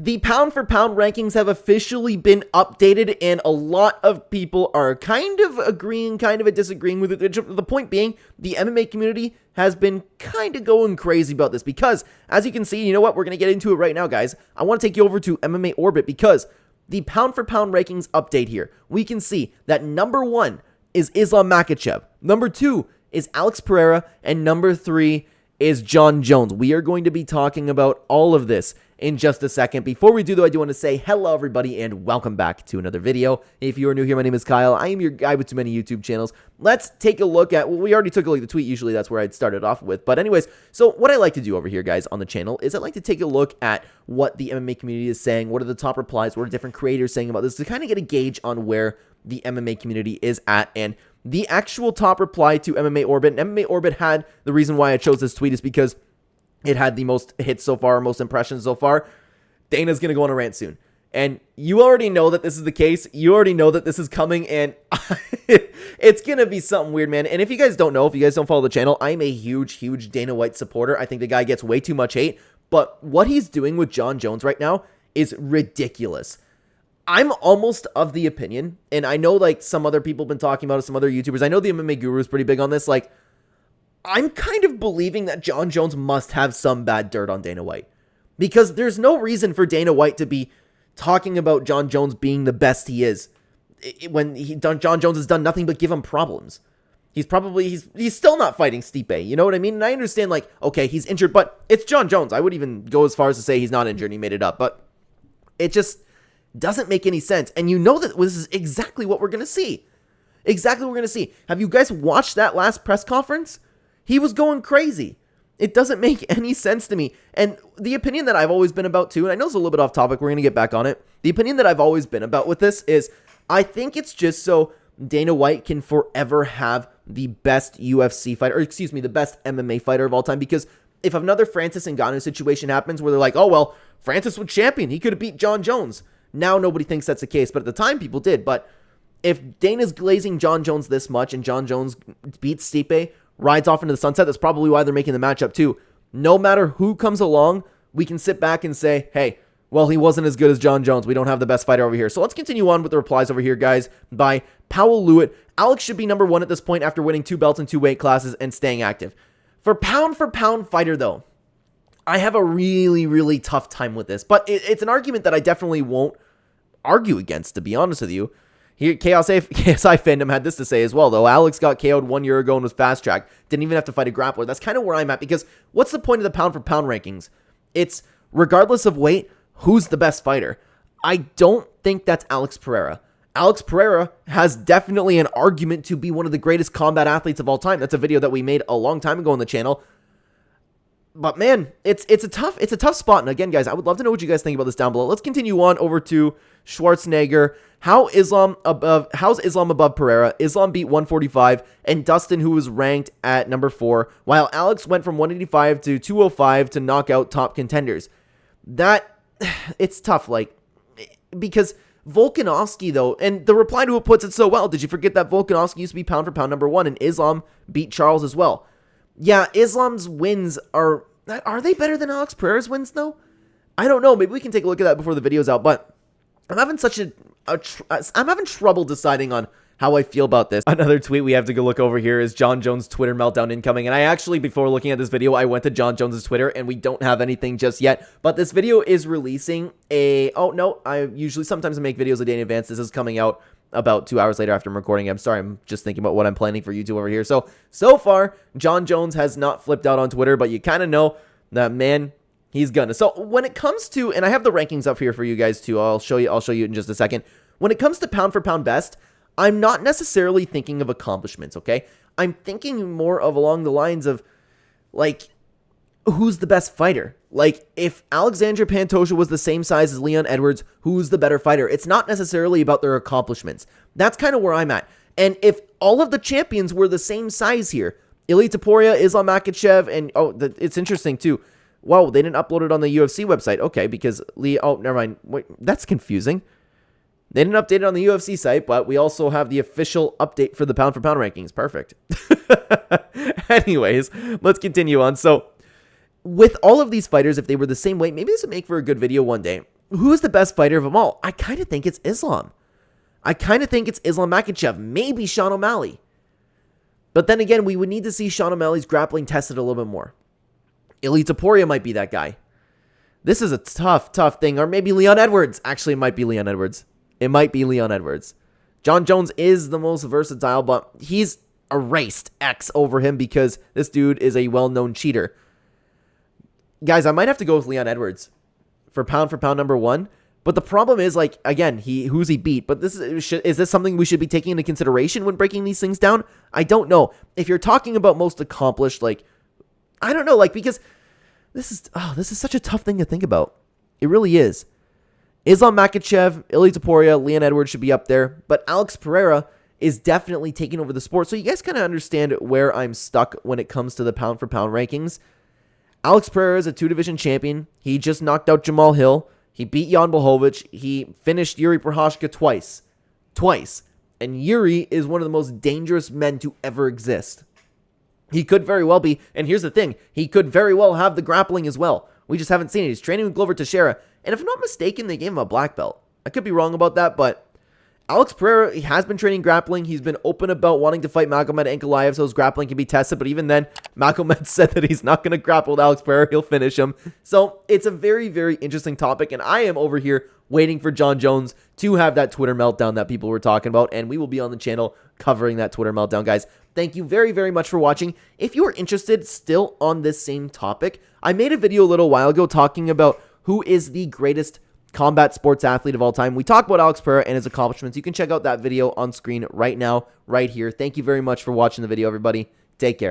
The pound for pound rankings have officially been updated, and a lot of people are kind of agreeing, kind of disagreeing with it. The point being, the MMA community has been kind of going crazy about this because, as you can see, you know what? We're going to get into it right now, guys. I want to take you over to MMA Orbit because the pound for pound rankings update here, we can see that number 1 is Islam Makhachev, number 2 is Alex Pereira, and number 3 is Jon Jones. We are going to be talking about all of this in just a second. Before we do, though, I do want to say hello, everybody, and welcome back to another video. If you are new here, my name is Kyle. I am your guy with too many YouTube channels. Let's take a look at, well, we already took a look at the tweet. Usually that's where I'd started off with. But anyways, so what I like to do over here, guys, on the channel is I like to take a look at what the MMA community is saying. What are the top replies? What are different creators saying about this to kind of get a gauge on where the MMA community is at. And the actual top reply to MMA Orbit, and MMA Orbit had, the reason why I chose this tweet is because it had the most hits so far, most impressions so far. Dana's going to go on a rant soon. And you already know that this is the case. You already know that this is coming, and it's going to be something weird, man. And if you guys don't know, if you guys don't follow the channel, I'm a huge Dana White supporter. I think the guy gets way too much hate. But what he's doing with Jon Jones right now is ridiculous. I'm almost of the opinion, and I know like some other people have been talking about it, some other YouTubers. I know the MMA Guru is pretty big on this. Like, I'm kind of believing that Jon Jones must have some bad dirt on Dana White, because there's no reason for Dana White to be talking about Jon Jones being the best he is when Jon Jones has done nothing but give him problems. He's still not fighting Stipe, you know what I mean? And I understand, like, okay, he's injured, but it's Jon Jones. I would even go as far as to say he's not injured and he made it up, but it just doesn't make any sense. And you know that this is exactly what we're going to see. Exactly what we're going to see. Have you guys watched that last press conference? He was going crazy. It doesn't make any sense to me. And the opinion that I've always been about too, and I know it's a little bit off topic, we're going to get back on it. The opinion that I've always been about with this is I think it's just so Dana White can forever have the best UFC fighter, or excuse me, the best MMA fighter of all time. Because if another Francis Ngannou situation happens where they're like, oh, well, Francis was champion, he could have beat Jon Jones. Now nobody thinks that's the case, but at the time people did. But if Dana's glazing Jon Jones this much and Jon Jones beats Stipe, rides off into the sunset, that's probably why they're making the matchup too. No matter who comes along, we can sit back and say, hey, well, he wasn't as good as Jon Jones. We don't have the best fighter over here. So let's continue on with the replies over here, guys, by Powell Lewitt. Alex should be number 1 at this point after winning 2 belts in 2 weight classes and staying active. For pound fighter, though, I have a really tough time with this. But it's an argument that I definitely won't argue against, to be honest with you. Here, KSI Fandom had this to say as well, though. Alex got KO'd 1 year ago and was fast-tracked. Didn't even have to fight a grappler. That's kind of where I'm at, because what's the point of the pound-for-pound rankings? It's, regardless of weight, who's the best fighter? I don't think that's Alex Pereira. Alex Pereira has definitely an argument to be one of the greatest combat athletes of all time. That's a video that we made a long time ago on the channel. But man, it's a tough spot. And again, guys, I would love to know what you guys think about this down below. Let's continue on over to Schwarzenegger. How's Islam above Pereira? Islam beat 145, and Dustin, who was ranked at number 4, while Alex went from 185 to 205 to knock out top contenders. It's tough, like, because Volkanovski, though, and the reply to it puts it so well. Did you forget that Volkanovski used to be pound for pound number 1, and Islam beat Charles as well? Yeah, Islam's wins are they better than Alex Pereira's wins, though? I don't know. Maybe we can take a look at that before the video's out, but I'm having I'm having trouble deciding on how I feel about this. Another tweet we have to go look over here is Jon Jones' Twitter meltdown incoming. And I actually, before looking at this video, I went to Jon Jones' Twitter, and we don't have anything just yet. But this video is releasing oh, no, sometimes I make videos a day in advance. This is coming out about 2 hours later after I'm recording. I'm sorry, I'm just thinking about what I'm planning for YouTube over here. So far, Jon Jones has not flipped out on Twitter, but you kind of know that, man, he's gonna. So when it comes to, and I have the rankings up here for you guys too. I'll show you in just a second. When it comes to pound for pound best, I'm not necessarily thinking of accomplishments, okay? I'm thinking more of along the lines of, like, who's the best fighter? Like, if Alexandre Pantoja was the same size as Leon Edwards, who's the better fighter? It's not necessarily about their accomplishments. That's kind of where I'm at. And if all of the champions were the same size here, Ilia Topuria, Islam Makhachev, and, it's interesting, too. Wow, they didn't upload it on the UFC website. Okay, because never mind. Wait, that's confusing. They didn't update it on the UFC site, but we also have the official update for the pound for pound rankings. Perfect. Anyways, let's continue on. So, with all of these fighters, if they were the same weight, maybe this would make for a good video one day. who is the best fighter of them all? I kind of think it's Islam. I kind of think it's Islam Makhachev, maybe Sean O'Malley. But then again, we would need to see Sean O'Malley's grappling tested a little bit more. Ilia Topuria might be that guy. This is a tough thing. Or maybe Leon Edwards. Actually, it might be Leon Edwards. It might be Leon Edwards. Jon Jones is the most versatile, but he's erased X over him because this dude is a well-known cheater. Guys, I might have to go with Leon Edwards for pound number one. But the problem is, like, again, who's he beat? But is this something we should be taking into consideration when breaking these things down? I don't know. If you're talking about most accomplished, like, I don't know, like, because this is such a tough thing to think about. It really is. Islam Makhachev, Ilia Topuria, Leon Edwards should be up there, but Alex Pereira is definitely taking over the sport. So you guys kind of understand where I'm stuck when it comes to the pound for pound rankings. Alex Pereira is a 2-division champion. He just knocked out Jamal Hill. He beat Jan Blachowicz. He finished Yuri Prochazka twice. And Yuri is one of the most dangerous men to ever exist. He could very well be, and here's the thing, he could very well have the grappling as well. We just haven't seen it. He's training with Glover Teixeira, and if I'm not mistaken, they gave him a black belt. I could be wrong about that, but Alex Pereira, he has been training grappling. He's been open about wanting to fight Makhachev and Ankalaev so his grappling can be tested, but even then, Makhachev said that he's not going to grapple with Alex Pereira. He'll finish him. So it's a very, very interesting topic, and I am over here waiting for Jon Jones to have that Twitter meltdown that people were talking about, and we will be on the channel covering that Twitter meltdown, guys. Thank you very, very much for watching. If you are interested still on this same topic, I made a video a little while ago talking about who is the greatest combat sports athlete of all time. We talked about Alex Pereira and his accomplishments. You can check out that video on screen right now, right here. Thank you very much for watching the video, everybody. Take care.